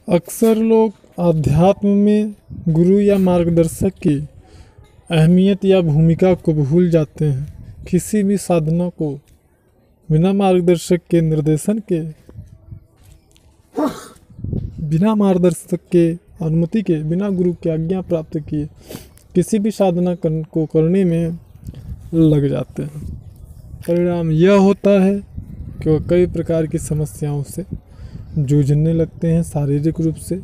अक्सर लोग आध्यात्म में गुरु या मार्गदर्शक की अहमियत या भूमिका को भूल जाते हैं। किसी भी साधना को बिना मार्गदर्शक के निर्देशन के, बिना मार्गदर्शक के अनुमति के, बिना गुरु की आज्ञा प्राप्त किए किसी भी साधना को करने में लग जाते हैं। परिणाम यह होता है कि वह कई प्रकार की समस्याओं से जूझने लगते हैं, शारीरिक रूप से,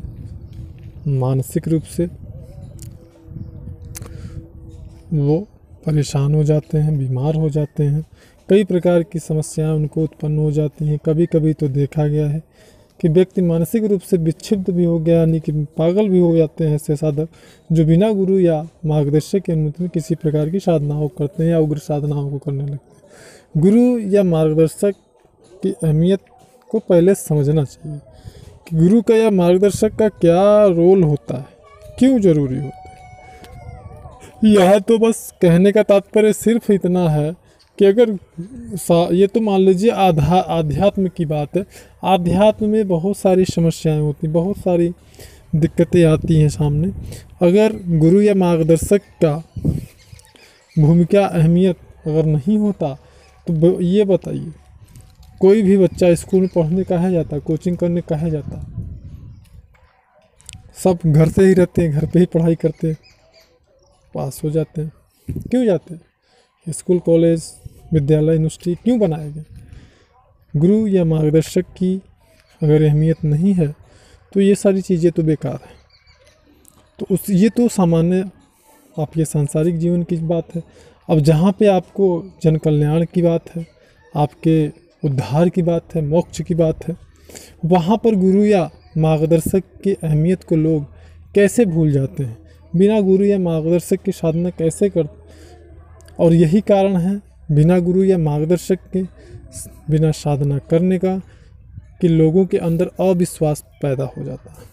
मानसिक रूप से वो परेशान हो जाते हैं, बीमार हो जाते हैं। कई प्रकार की समस्याएं उनको उत्पन्न हो जाती हैं। कभी कभी तो देखा गया है कि व्यक्ति मानसिक रूप से विक्षिप्त भी हो गया, यानी कि पागल भी हो जाते हैं ऐसे साधक जो बिना गुरु या मार्गदर्शक के अनुमति में किसी प्रकार की साधनाओं करते हैं या उग्र साधनाओं को करने लगते हैं। गुरु या मार्गदर्शक की अहमियत को पहले समझना चाहिए कि गुरु का या मार्गदर्शक का क्या रोल होता है, क्यों जरूरी होता है। यह तो बस कहने का तात्पर्य सिर्फ इतना है कि अगर ये तो मान लीजिए आध्यात्म की बात है। आध्यात्म में बहुत सारी समस्याएं होती, बहुत सारी दिक्कतें आती हैं सामने। अगर गुरु या मार्गदर्शक का भूमिका अहमियत अगर नहीं होता तो ये बताइए, कोई भी बच्चा स्कूल में पढ़ने कहाँ जाता, कोचिंग करने कहाँ जाता? सब घर से ही रहते हैं, घर पे ही पढ़ाई करते हैं, पास हो जाते हैं। क्यों जाते हैं? स्कूल, कॉलेज, विद्यालय, यूनिवर्सिटी क्यों बनाए गए? गुरु या मार्गदर्शक की अगर अहमियत नहीं है तो ये सारी चीज़ें तो बेकार हैं। तो ये तो सामान्य आपके सांसारिक जीवन की बात है। अब जहाँ पे आपको जन कल्याण की बात है, आपके उद्धार की बात है, मोक्ष की बात है, वहाँ पर गुरु या मार्गदर्शक की अहमियत को लोग कैसे भूल जाते हैं, बिना गुरु या मार्गदर्शक की साधना कैसे करते। और यही कारण है बिना गुरु या मार्गदर्शक के बिना साधना करने का कि लोगों के अंदर अविश्वास पैदा हो जाता है।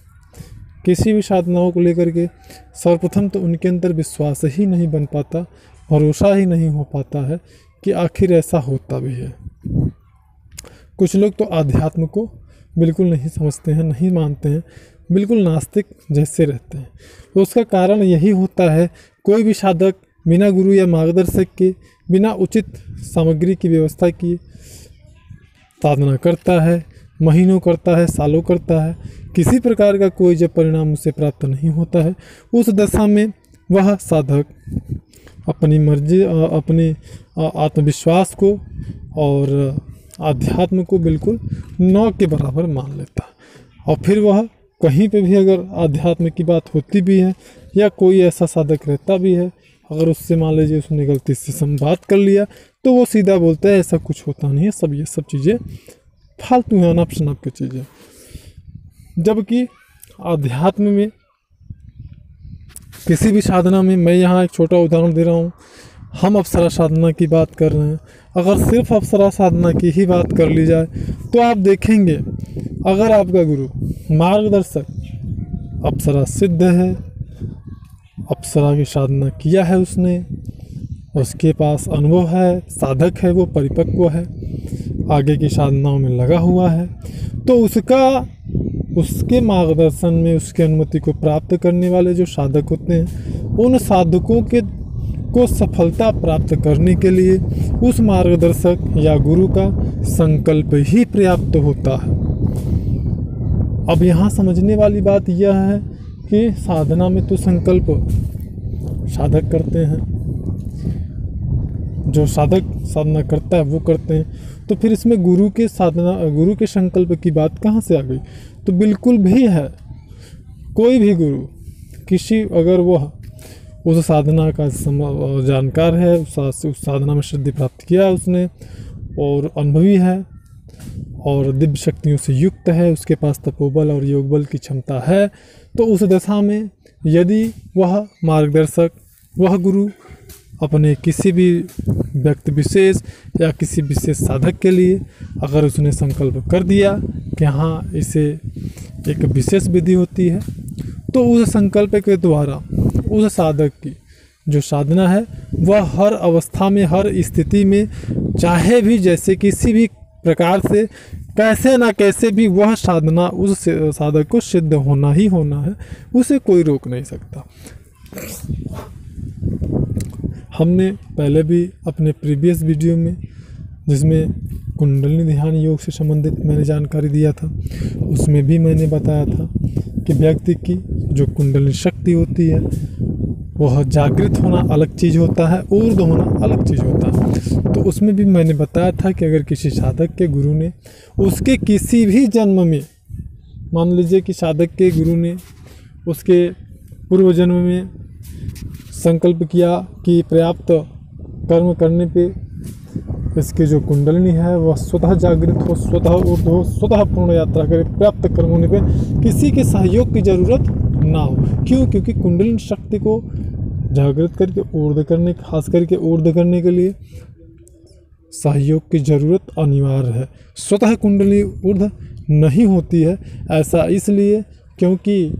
किसी भी साधनाओं को लेकर के सर्वप्रथम तो उनके अंदर विश्वास ही नहीं बन पाता, भरोसा ही नहीं हो पाता है कि आखिर ऐसा होता भी है। कुछ लोग तो आध्यात्म को बिल्कुल नहीं समझते हैं, नहीं मानते हैं, बिल्कुल नास्तिक जैसे रहते हैं। तो उसका कारण यही होता है, कोई भी साधक बिना गुरु या मार्गदर्शक के, बिना उचित सामग्री की व्यवस्था किए साधना करता है, महीनों करता है, सालों करता है, किसी प्रकार का कोई जब परिणाम उसे प्राप्त नहीं होता है, उस दशा में वह साधक अपनी मर्जी, अपने आत्मविश्वास को और आध्यात्म को बिल्कुल न के बराबर मान लेता है। और फिर वह कहीं पे भी अगर आध्यात्म की बात होती भी है या कोई ऐसा साधक रहता भी है, अगर उससे मान लीजिए उसने गलती से संवाद कर लिया तो वो सीधा बोलता है ऐसा कुछ होता नहीं है, सब ये सब चीज़ें फालतू हैं, अनप शनप की चीज़ें। जबकि आध्यात्म में किसी भी साधना में, मैं यहाँ एक छोटा उदाहरण दे रहा हूँ, हम अप्सरा साधना की बात कर रहे हैं। अगर सिर्फ अप्सरा साधना की ही बात कर ली जाए तो आप देखेंगे, अगर आपका गुरु मार्गदर्शक अप्सरा सिद्ध है, अप्सरा की साधना किया है उसने, उसके पास अनुभव है, साधक है, वो परिपक्व है, आगे की साधनाओं में लगा हुआ है, तो उसके मार्गदर्शन में, उसकी अनुमति को प्राप्त करने वाले जो साधक होते हैं, उन साधकों को सफलता प्राप्त करने के लिए उस मार्गदर्शक या गुरु का संकल्प ही पर्याप्त होता है। अब यहाँ समझने वाली बात यह है कि साधना में तो संकल्प साधक करते हैं, जो साधक साधना करता है वो करते हैं, तो फिर इसमें गुरु के संकल्प की बात कहाँ से आ गई? तो बिल्कुल भी है। कोई भी गुरु अगर वह उस साधना का जानकार है, उस साधना में सिद्धि प्राप्त किया है उसने, और अनुभवी है और दिव्य शक्तियों से युक्त है, उसके पास तपोबल और योग बल की क्षमता है, तो उस दशा में यदि वह मार्गदर्शक, वह गुरु अपने किसी भी व्यक्ति विशेष या किसी विशेष साधक के लिए अगर उसने संकल्प कर दिया कि हाँ इसे एक विशेष विधि होती है, तो उस संकल्प के द्वारा उस साधक की जो साधना है वह हर अवस्था में, हर स्थिति में, चाहे भी जैसे किसी भी प्रकार से कैसे ना कैसे भी वह साधना उस साधक को सिद्ध होना ही होना है, उसे कोई रोक नहीं सकता। हमने पहले भी अपने प्रीवियस वीडियो में, जिसमें कुंडलिनी ध्यान योग से संबंधित मैंने जानकारी दिया था, उसमें भी मैंने बताया था कि व्यक्ति की जो कुंडलिनी शक्ति होती है वह जागृत होना अलग चीज़ होता है, ऊर्ध्व होना अलग चीज़ होता है। तो उसमें भी मैंने बताया था कि अगर किसी साधक के गुरु ने उसके किसी भी जन्म में, मान लीजिए कि साधक के गुरु ने उसके पूर्व जन्म में संकल्प किया कि पर्याप्त कर्म करने पे इसकी जो कुंडलिनी है वह स्वतः जागृत हो, स्वतः ऊर्ध्व हो, स्वतः पूर्ण यात्रा करे, पर्याप्त कर्म होने पे किसी के सहयोग की जरूरत ना हो। क्यों? क्योंकि कुंडलिनी शक्ति को जागृत करके ऊर्ध्व करने, खास करके ऊर्ध्व करने के लिए सहयोग की जरूरत अनिवार्य है। स्वतः कुंडलिनी ऊर्ध्व नहीं होती है। ऐसा इसलिए क्योंकि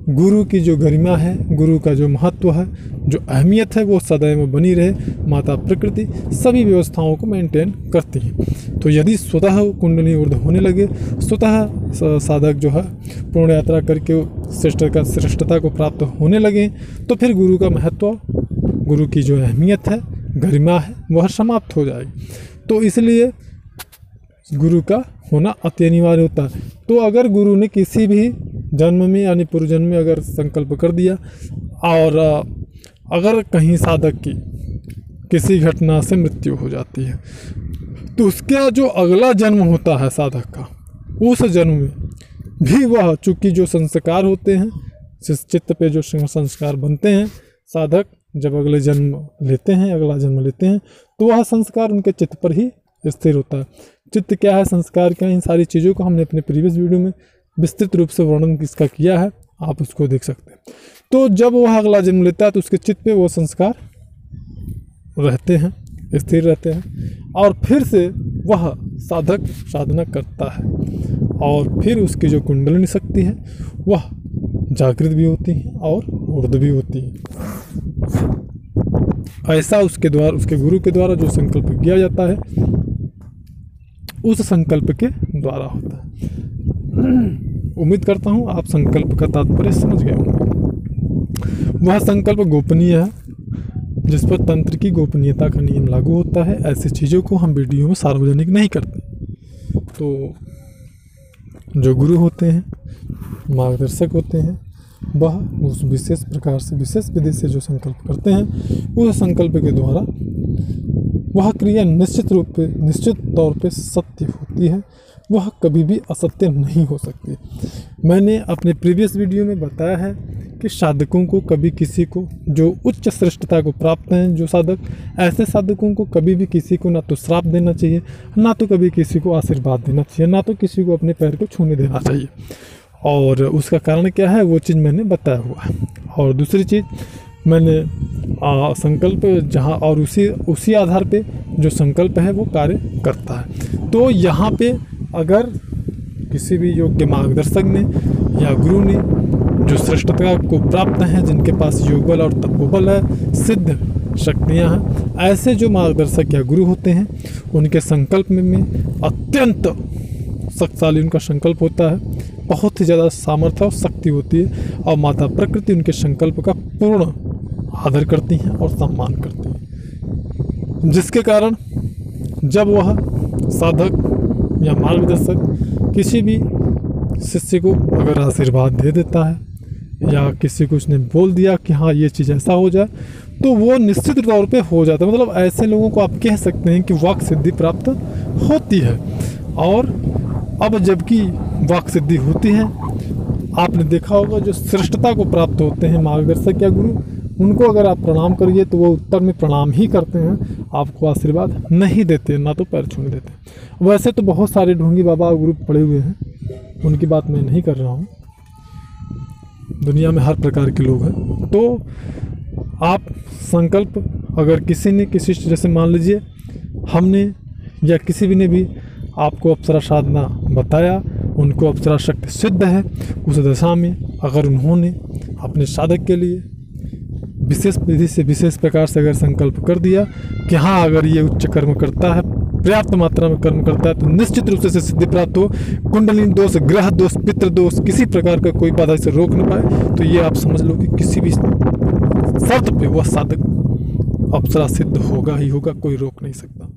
गुरु की जो गरिमा है, गुरु का जो महत्व है, जो अहमियत है, वो सदैव बनी रहे। माता प्रकृति सभी व्यवस्थाओं को मेंटेन करती है। तो यदि स्वतः कुंडलिनी ऊर्ध्व होने लगे, स्वतः साधक जो है पूर्ण यात्रा करके श्रेष्ठता को प्राप्त होने लगे, तो फिर गुरु का महत्व, गुरु की जो अहमियत है, गरिमा है, वह समाप्त हो जाएगी। तो इसलिए गुरु का होना अति अनिवार्य होता है। तो अगर गुरु ने किसी भी जन्म में यानी पूर्व जन्म में अगर संकल्प कर दिया और अगर कहीं साधक की किसी घटना से मृत्यु हो जाती है, तो उसका जो अगला जन्म होता है साधक का, उस जन्म में भी वह, चूँकि जो संस्कार होते हैं, जिस चित्त पे जो संस्कार बनते हैं, साधक जब अगले जन्म लेते हैं, अगला जन्म लेते हैं, तो वह संस्कार उनके चित्त पर ही स्थिर होता है। चित्त क्या है, संस्कार क्या है, इन सारी चीज़ों को हमने अपने प्रीवियस वीडियो में विस्तृत रूप से वर्णन इसका किया है, आप उसको देख सकते हैं। तो जब वह अगला जन्म लेता है तो उसके चित्त पे वो संस्कार रहते हैं, स्थिर रहते हैं, और फिर से वह साधक साधना करता है, और फिर उसकी जो कुंडलिनी शक्ति है वह जागृत भी होती है और ऊर्ध्व भी होती है। ऐसा उसके द्वारा, उसके गुरु के द्वारा जो संकल्प किया जाता है, उस संकल्प के द्वारा होता है। उम्मीद करता हूँ आप संकल्प का तात्पर्य समझ गए होंगे। वह संकल्प गोपनीय है, जिस पर तंत्र की गोपनीयता का नियम लागू होता है। ऐसी चीज़ों को हम वीडियो में सार्वजनिक नहीं करते। तो जो गुरु होते हैं, मार्गदर्शक होते हैं, वह उस विशेष प्रकार से, विशेष विधि से जो संकल्प करते हैं, उस संकल्प के द्वारा वह क्रिया निश्चित तौर पे सत्य होती है। वह कभी भी असत्य नहीं हो सकती। मैंने अपने प्रीवियस वीडियो में बताया है कि साधकों को कभी किसी को, जो उच्च श्रेष्ठता को प्राप्त हैं जो साधक, ऐसे साधकों को कभी भी किसी को ना तो श्राप देना चाहिए, ना तो कभी किसी को आशीर्वाद देना चाहिए, ना तो किसी को अपने पैर को छूने देना चाहिए। और उसका कारण क्या है, वो चीज़ मैंने बताया हुआ है। और दूसरी चीज़, मैंने संकल्प जहाँ, और उसी आधार पे जो संकल्प है वो कार्य करता है। तो यहाँ पे अगर किसी भी योग्य मार्गदर्शक ने या गुरु ने, जो श्रेष्ठता को प्राप्त हैं, जिनके पास योग बल और तपोबल है, सिद्ध शक्तियाँ हैं, ऐसे जो मार्गदर्शक या गुरु होते हैं, उनके संकल्प में अत्यंत शक्तिशाली उनका संकल्प होता है, बहुत ही ज़्यादा सामर्थ्य और शक्ति होती है, और माता प्रकृति उनके संकल्प का पूर्ण आदर करती हैं और सम्मान करती हैं। जिसके कारण जब वह साधक या मार्गदर्शक किसी भी शिष्य को अगर आशीर्वाद दे देता है, या किसी को उसने बोल दिया कि हाँ ये चीज़ ऐसा हो जाए, तो वो निश्चित तौर पे हो जाता है। मतलब ऐसे लोगों को आप कह सकते हैं कि वाक सिद्धि प्राप्त होती है। और अब जबकि वाक सिद्धि होती है, आपने देखा होगा जो श्रेष्ठता को प्राप्त होते हैं मार्गदर्शक या गुरु, उनको अगर आप प्रणाम करिए तो वो उत्तर में प्रणाम ही करते हैं, आपको आशीर्वाद नहीं देते, ना तो पैर छूने देते। वैसे तो बहुत सारे ढोंगी बाबा ग्रुप पड़े हुए हैं, उनकी बात मैं नहीं कर रहा हूँ, दुनिया में हर प्रकार के लोग हैं। तो आप संकल्प, अगर किसी ने किसी, जैसे मान लीजिए हमने या किसी भी ने भी आपको अप्सरा साधना बताया, उनको अप्सरा शक्ति सिद्ध है, उस दशा में अगर उन्होंने अपने साधक के लिए विशेष विधि से, विशेष प्रकार से अगर संकल्प कर दिया कि हाँ अगर ये उच्च कर्म करता है, पर्याप्त मात्रा में कर्म करता है तो निश्चित रूप से सिद्धि प्राप्त हो। कुंडलिनी दोष, ग्रह दोष, पितृ दोष किसी प्रकार का कोई बाधा इसे रोक न पाए, तो ये आप समझ लो कि किसी भी शर्त पे वह साधक अप्सरा सिद्ध होगा ही होगा, कोई रोक नहीं सकता।